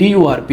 TURP،